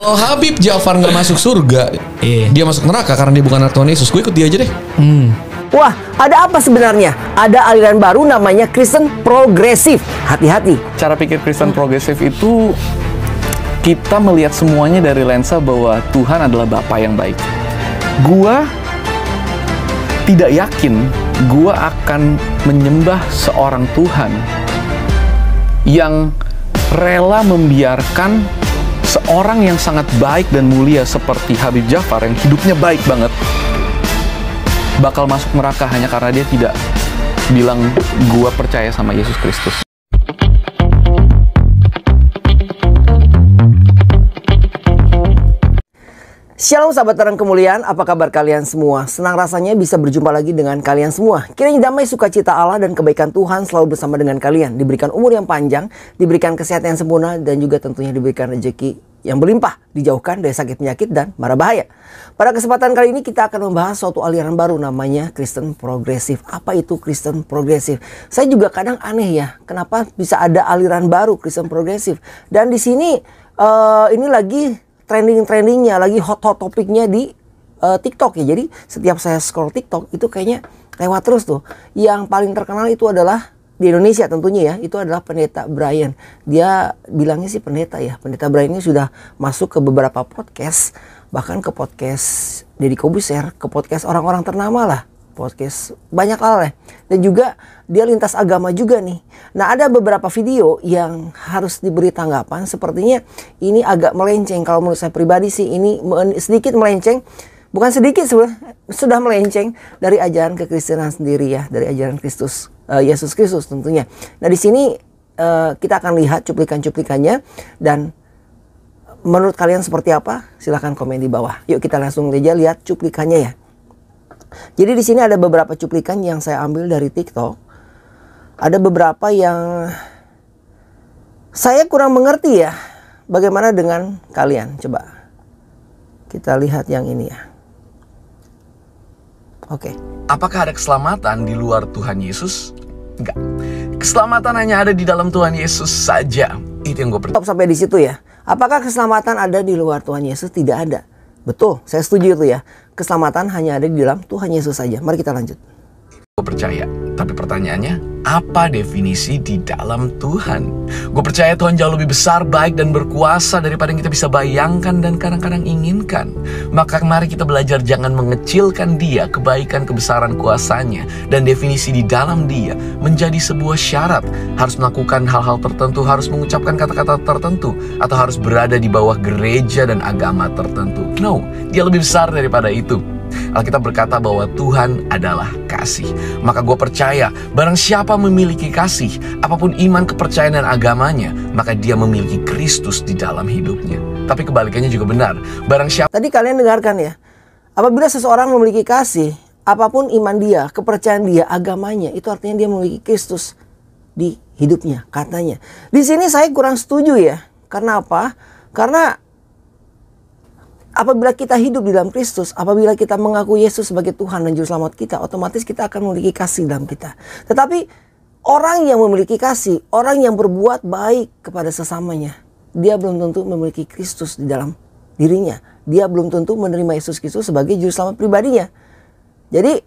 Kalau Habib Jafar nggak masuk surga, dia masuk neraka karena dia bukan anak Tuhan Yesus. Gue ikut dia aja deh. Wah, ada apa sebenarnya? Ada aliran baru namanya Kristen progresif. Hati-hati. Cara pikir Kristen progresif itu kita melihat semuanya dari lensa bahwa Tuhan adalah Bapa yang baik. Gua tidak yakin gua akan menyembah seorang Tuhan yang rela membiarkan seorang yang sangat baik dan mulia seperti Habib Jafar yang hidupnya baik banget bakal masuk neraka hanya karena dia tidak bilang gua percaya sama Yesus Kristus. Shalom sahabat terang kemuliaan, apa kabar kalian semua? Senang rasanya bisa berjumpa lagi dengan kalian semua. Kiranya damai sukacita Allah dan kebaikan Tuhan selalu bersama dengan kalian. Diberikan umur yang panjang, diberikan kesehatan yang sempurna, dan juga tentunya diberikan rezeki yang berlimpah. Dijauhkan dari sakit penyakit dan mara bahaya. Pada kesempatan kali ini kita akan membahas suatu aliran baru namanya Kristen progresif. Apa itu Kristen progresif? Saya juga kadang aneh ya, kenapa bisa ada aliran baru Kristen progresif? Dan di sini ini lagi trending-trendingnya, lagi hot topiknya di TikTok ya. Jadi setiap saya scroll TikTok itu kayaknya lewat terus tuh. Yang paling terkenal itu adalah di Indonesia tentunya ya, itu adalah Pendeta Brian. Dia bilangnya sih pendeta ya. Pendeta Brian ini sudah masuk ke beberapa podcast, bahkan ke podcast Deddy Kobuser, ke podcast orang-orang ternama lah. Podcast banyak hal ya. Dan juga dia lintas agama juga nih. Nah, ada beberapa video yang harus diberi tanggapan. Sepertinya ini agak melenceng. Kalau menurut saya pribadi sih ini sedikit melenceng. Bukan sedikit, sudah melenceng dari ajaran kekristenan sendiri ya, dari ajaran Kristus, Yesus Kristus tentunya. Nah, di sini kita akan lihat cuplikan-cuplikannya, dan menurut kalian seperti apa? Silahkan komen di bawah. Yuk kita langsung aja lihat cuplikannya ya. Jadi di sini ada beberapa cuplikan yang saya ambil dari TikTok. Ada beberapa yang saya kurang mengerti ya. Bagaimana dengan kalian? Coba kita lihat yang ini ya. Oke. Apakah ada keselamatan di luar Tuhan Yesus? Enggak. Keselamatan hanya ada di dalam Tuhan Yesus saja. Itu yang gue percaya. Stop sampai di situ ya. Apakah keselamatan ada di luar Tuhan Yesus? Tidak ada. Betul, saya setuju itu ya. Keselamatan hanya ada di dalam Tuhan Yesus saja. Mari kita lanjut. Gue percaya, tapi pertanyaannya, apa definisi di dalam Tuhan? Gue percaya Tuhan jauh lebih besar, baik, dan berkuasa daripada yang kita bisa bayangkan dan kadang-kadang inginkan. Maka mari kita belajar jangan mengecilkan Dia, kebaikan, kebesaran kuasanya, dan definisi di dalam Dia menjadi sebuah syarat. Harus melakukan hal-hal tertentu, harus mengucapkan kata-kata tertentu, atau harus berada di bawah gereja dan agama tertentu. No, Dia lebih besar daripada itu. Alkitab berkata bahwa Tuhan adalah kasih. Maka gue percaya barang siapa memiliki kasih, apapun iman, kepercayaan, dan agamanya, maka dia memiliki Kristus di dalam hidupnya. Tapi kebalikannya juga benar. Barang siapa... Tadi kalian dengarkan ya. Apabila seseorang memiliki kasih, apapun iman dia, kepercayaan dia, agamanya, itu artinya dia memiliki Kristus di hidupnya, katanya. Di sini saya kurang setuju ya. Karena apa? Karena apabila kita hidup di dalam Kristus, apabila kita mengaku Yesus sebagai Tuhan dan Juru Selamat kita, otomatis kita akan memiliki kasih dalam kita. Tetapi orang yang memiliki kasih, orang yang berbuat baik kepada sesamanya, dia belum tentu memiliki Kristus di dalam dirinya. Dia belum tentu menerima Yesus Kristus sebagai Juru Selamat pribadinya. Jadi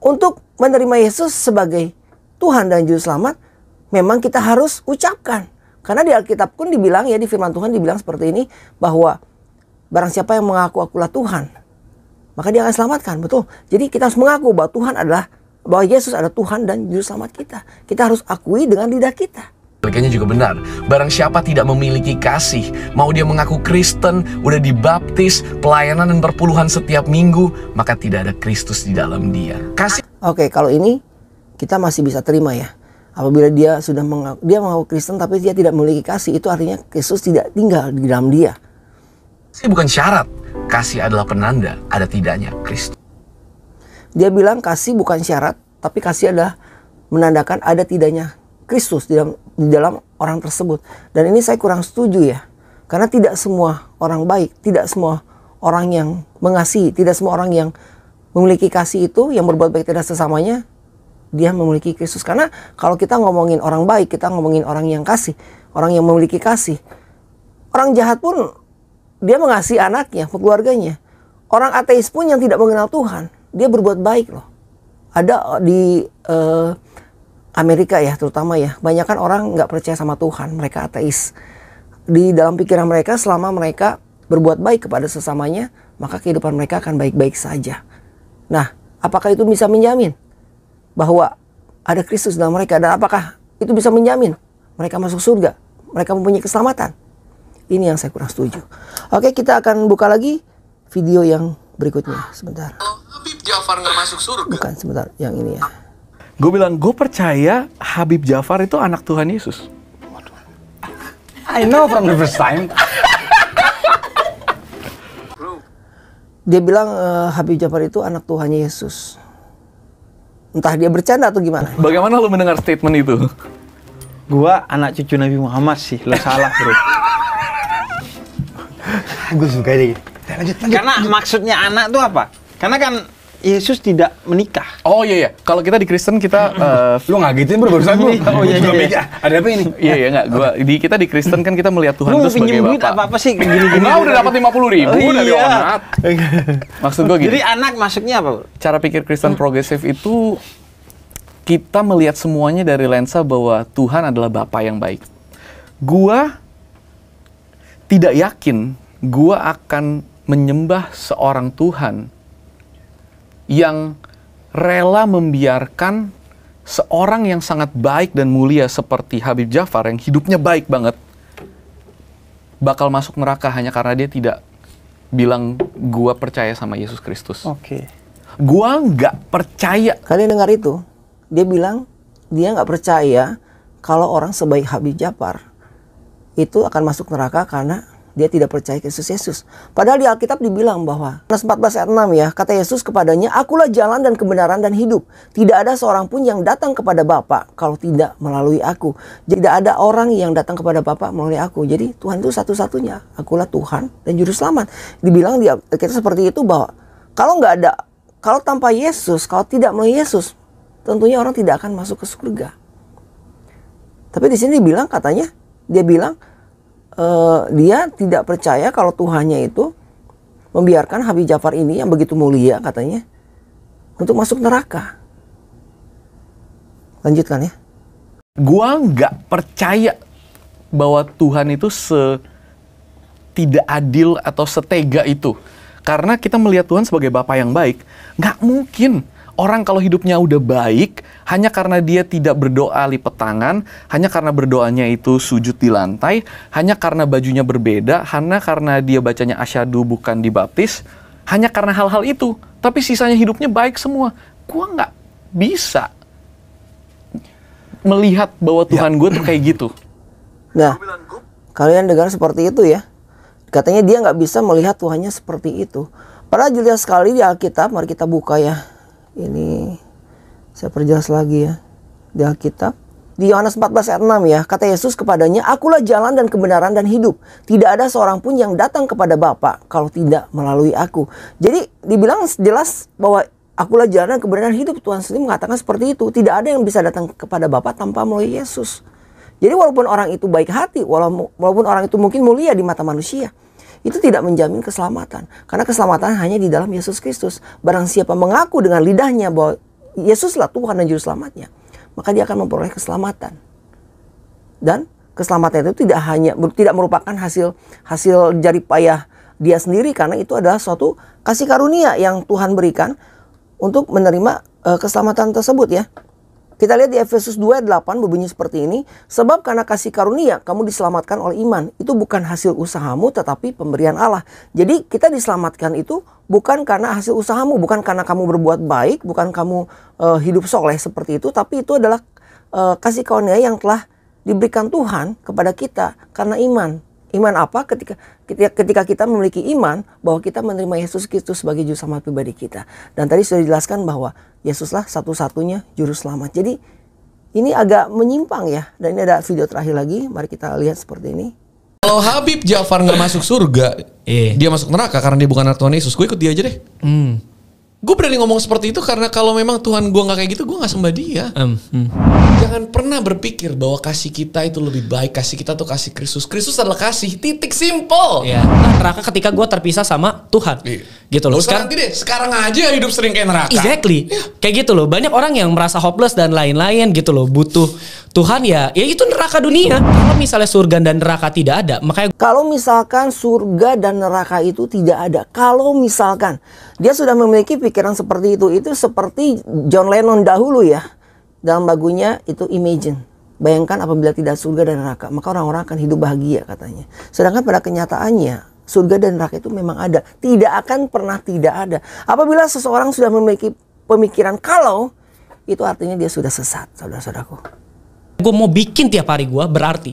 untuk menerima Yesus sebagai Tuhan dan Juru Selamat, memang kita harus ucapkan. Karena di Alkitab pun dibilang ya, di firman Tuhan dibilang seperti ini, bahwa barang siapa yang mengaku akulah Tuhan, maka dia akan selamatkan. Betul. Jadi kita harus mengaku bahwa Tuhan adalah, bahwa Yesus adalah Tuhan dan Juru Selamat kita. Kita harus akui dengan lidah kita. Kebalikannya juga benar. Barang siapa tidak memiliki kasih, mau dia mengaku Kristen, udah dibaptis, pelayanan dan perpuluhan setiap minggu, maka tidak ada Kristus di dalam dia. Kasih. Oke, kalau ini kita masih bisa terima ya. Apabila dia sudah mengaku Kristen tapi dia tidak memiliki kasih, itu artinya Kristus tidak tinggal di dalam dia. Kasih bukan syarat. Kasih adalah penanda ada tidaknya Kristus. Dia bilang kasih bukan syarat, tapi kasih adalah menandakan ada tidaknya Kristus di dalam orang tersebut. Dan ini saya kurang setuju ya. Karena tidak semua orang baik, tidak semua orang yang mengasihi, tidak semua orang yang memiliki kasih itu, yang berbuat baik terhadap sesamanya, dia memiliki Kristus. Karena kalau kita ngomongin orang baik, kita ngomongin orang yang kasih, orang yang memiliki kasih. Orang jahat pun dia mengasihi anaknya, keluarganya. Orang ateis pun yang tidak mengenal Tuhan, dia berbuat baik loh. Ada di Amerika ya, terutama ya, banyakan orang nggak percaya sama Tuhan, mereka ateis. Di dalam pikiran mereka, selama mereka berbuat baik kepada sesamanya, maka kehidupan mereka akan baik-baik saja. Nah, apakah itu bisa menjamin bahwa ada Kristus dalam mereka? Dan apakah itu bisa menjamin mereka masuk surga? Mereka mempunyai keselamatan? Ini yang saya kurang setuju. Oke, kita akan buka lagi video yang berikutnya. Sebentar. Kalau Habib Jafar nggak masuk surga. Bukan, sebentar. Yang ini ya. Gue bilang, gue percaya Habib Jafar itu anak Tuhan Yesus. I know from the first time. Dia bilang Habib Jafar itu anak Tuhan Yesus. Entah dia bercanda atau gimana. Bagaimana lo mendengar statement itu? Gua anak cucu Nabi Muhammad sih, lo salah bro. Gue suka deh. Lanjut. Karena maksudnya anak tuh apa? Karena kan Yesus tidak menikah. Oh iya. Kalau kita di Kristen kita Lu ngagetin bro barusan lu. Oh iya. Ada apa ini? Iya enggak. Kita di Kristen kan kita melihat Tuhan Lu itu sebagai pinjem duit Bapa. apa sih gini-gini? Enggak, udah dapat 50.000 dari iya. Onat. Maksud gue gini. Jadi anak maksudnya apa bro? Cara pikir Kristen progresif itu kita melihat semuanya dari lensa bahwa Tuhan adalah Bapa yang baik. Gua tidak yakin gua akan menyembah seorang Tuhan yang rela membiarkan seorang yang sangat baik dan mulia seperti Habib Jafar yang hidupnya baik banget bakal masuk neraka hanya karena dia tidak bilang gua percaya sama Yesus Kristus. Oke. Gua nggak percaya. Kalian dengar itu? Dia bilang dia nggak percaya kalau orang sebaik Habib Jafar itu akan masuk neraka karena dia tidak percaya Kristus Yesus. Padahal di Alkitab dibilang bahwa Yohanes 14 ayat 6 ya, kata Yesus kepadanya, "Akulah jalan dan kebenaran dan hidup. Tidak ada seorang pun yang datang kepada Bapa kalau tidak melalui aku." Jadi tidak ada orang yang datang kepada Bapa melalui aku. Jadi Tuhan itu satu-satunya. Akulah Tuhan dan juru selamat. Dibilang di Alkitab seperti itu bahwa kalau tanpa Yesus, kalau tidak melalui Yesus, tentunya orang tidak akan masuk ke surga. Tapi di sini dibilang katanya, dia bilang dia tidak percaya kalau Tuhannya itu membiarkan Habib Jafar ini yang begitu mulia katanya untuk masuk neraka. Lanjutkan ya. Gua nggak percaya bahwa Tuhan itu tidak adil atau setega itu. Karena kita melihat Tuhan sebagai Bapa yang baik. Nggak mungkin orang kalau hidupnya udah baik, hanya karena dia tidak berdoa lipat tangan, hanya karena berdoanya itu sujud di lantai, hanya karena bajunya berbeda, hanya karena dia bacanya asyhadu bukan dibaptis, hanya karena hal-hal itu. Tapi sisanya hidupnya baik semua. Gua nggak bisa melihat bahwa Tuhan gue tuh kayak gitu. Nah, kalian dengar seperti itu ya. Katanya dia nggak bisa melihat Tuhannya seperti itu. Padahal jelas sekali di Alkitab, mari kita buka ya. Ini saya perjelas lagi ya. Di Alkitab. Di Yohanes 14 ayat 6 ya. Kata Yesus kepadanya, "Akulah jalan dan kebenaran dan hidup. Tidak ada seorang pun yang datang kepada Bapa kalau tidak melalui aku." Jadi dibilang jelas bahwa akulah jalan dan kebenaran dan hidup. Tuhan sendiri mengatakan seperti itu. Tidak ada yang bisa datang kepada Bapa tanpa melalui Yesus. Jadi walaupun orang itu baik hati, walaupun orang itu mungkin mulia di mata manusia, itu tidak menjamin keselamatan. Karena keselamatan hanya di dalam Yesus Kristus. Barang siapa mengaku dengan lidahnya bahwa Yesuslah Tuhan dan Juru Selamatnya, maka dia akan memperoleh keselamatan. Dan keselamatan itu tidak merupakan hasil jerih payah dia sendiri, karena itu adalah suatu kasih karunia yang Tuhan berikan untuk menerima keselamatan tersebut ya. Kita lihat di Efesus 2 ayat 8 berbunyi seperti ini. "Sebab karena kasih karunia kamu diselamatkan oleh iman. Itu bukan hasil usahamu tetapi pemberian Allah." Jadi kita diselamatkan itu bukan karena hasil usahamu. Bukan karena kamu berbuat baik. Bukan kamu hidup soleh seperti itu. Tapi itu adalah kasih karunia yang telah diberikan Tuhan kepada kita karena iman. Iman apa? Ketika kita memiliki iman bahwa kita menerima Yesus Kristus sebagai juru selamat pribadi kita. Dan tadi sudah dijelaskan bahwa Yesuslah satu-satunya juru selamat. Jadi ini agak menyimpang ya. Dan ini ada video terakhir lagi. Mari kita lihat seperti ini. Kalau Habib Jafar nggak masuk surga, dia masuk neraka karena dia bukan anak Tuhan Yesus. Gue ikut dia aja deh. Gue berani ngomong seperti itu karena kalau memang Tuhan gue nggak kayak gitu, gue nggak sembah Dia. Jangan pernah berpikir bahwa kasih kita itu lebih baik. Kasih kita tuh kasih Kristus. Kristus adalah kasih. Titik, simple. Ya. Nah, neraka ketika gue terpisah sama Tuhan. Gitu loh. Sekarang nanti deh, sekarang aja hidup sering kayak neraka. Exactly. Kayak gitu loh. Banyak orang yang merasa hopeless dan lain-lain gitu loh. Butuh Tuhan ya itu neraka dunia. Kalau misalnya surga dan neraka tidak ada, makanya Kalau misalkan surga dan neraka itu tidak ada, kalau misalkan dia sudah memiliki pikiran seperti itu seperti John Lennon dahulu ya. Dalam lagunya itu Imagine. Bayangkan apabila tidak surga dan neraka, maka orang-orang akan hidup bahagia katanya. Sedangkan pada kenyataannya, surga dan neraka itu memang ada. Tidak akan pernah tidak ada. Apabila seseorang sudah memiliki pemikiran kalau, itu artinya dia sudah sesat, saudara-saudaraku. gue mau bikin tiap hari gue berarti.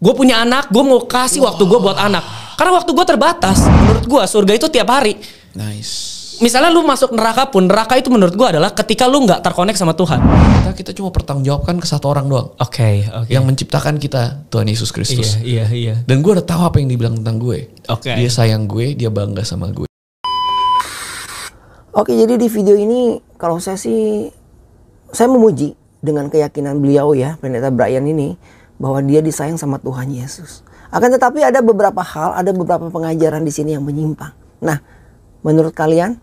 Gue punya anak, gue mau kasih waktu gue buat anak. Karena waktu gue terbatas. Menurut gue surga itu tiap hari. Nice. Misalnya lu masuk neraka pun, neraka itu menurut gue adalah ketika lu nggak terkonek sama Tuhan. Kita cuma pertanggungjawabkan ke satu orang doang. Oke. Yang menciptakan kita, Tuhan Yesus Kristus. Iya. Dan gue udah tahu apa yang dibilang tentang gue. Oke. Dia sayang gue, dia bangga sama gue. Oke, jadi di video ini kalau saya memuji dengan keyakinan beliau ya, Pendeta Brian ini, bahwa dia disayang sama Tuhan Yesus. Akan tetapi ada beberapa hal, ada beberapa pengajaran di sini yang menyimpang. Nah, menurut kalian,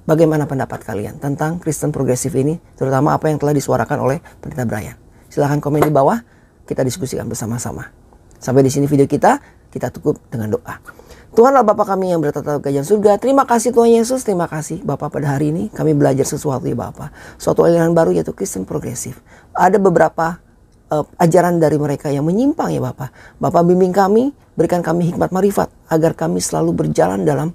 bagaimana pendapat kalian tentang Kristen progresif ini, terutama apa yang telah disuarakan oleh Pendeta Brian? Silahkan komen di bawah, kita diskusikan bersama-sama. Sampai di sini video kita tutup dengan doa. Tuhanlah Bapa kami yang bertata di kerajaan surga. Terima kasih Tuhan Yesus, terima kasih Bapa pada hari ini kami belajar sesuatu ya Bapa. Suatu aliran baru yaitu Kristen progresif. Ada beberapa ajaran dari mereka yang menyimpang ya Bapa. Bapa bimbing kami, berikan kami hikmat marifat agar kami selalu berjalan dalam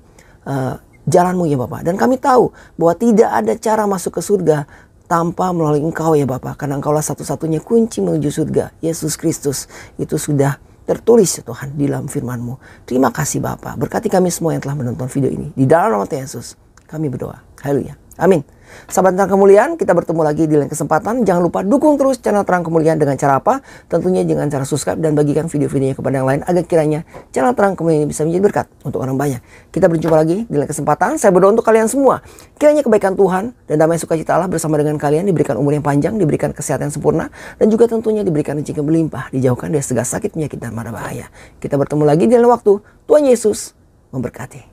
jalan-Mu ya Bapa. Dan kami tahu bahwa tidak ada cara masuk ke surga tanpa melalui Engkau ya Bapa. Karena Engkaulah satu-satunya kunci menuju surga. Yesus Kristus itu sudah tertulis ya Tuhan di dalam firman-Mu. Terima kasih Bapa. Berkati kami semua yang telah menonton video ini. Di dalam nama Tuhan Yesus kami berdoa. Haleluya. Amin. Sahabat Terang Kemuliaan, kita bertemu lagi di lain kesempatan. Jangan lupa dukung terus channel Terang Kemuliaan dengan cara apa? Tentunya dengan cara subscribe dan bagikan video-videonya kepada yang lain agar kiranya channel Terang Kemuliaan ini bisa menjadi berkat untuk orang banyak. Kita berjumpa lagi di lain kesempatan. Saya berdoa untuk kalian semua. Kiranya kebaikan Tuhan dan damai sukacita Allah bersama dengan kalian, diberikan umur yang panjang, diberikan kesehatan yang sempurna, dan juga tentunya diberikan rezeki yang berlimpah, dijauhkan dari segala sakit, penyakit, dan mara bahaya. Kita bertemu lagi di lain waktu. Tuhan Yesus memberkati.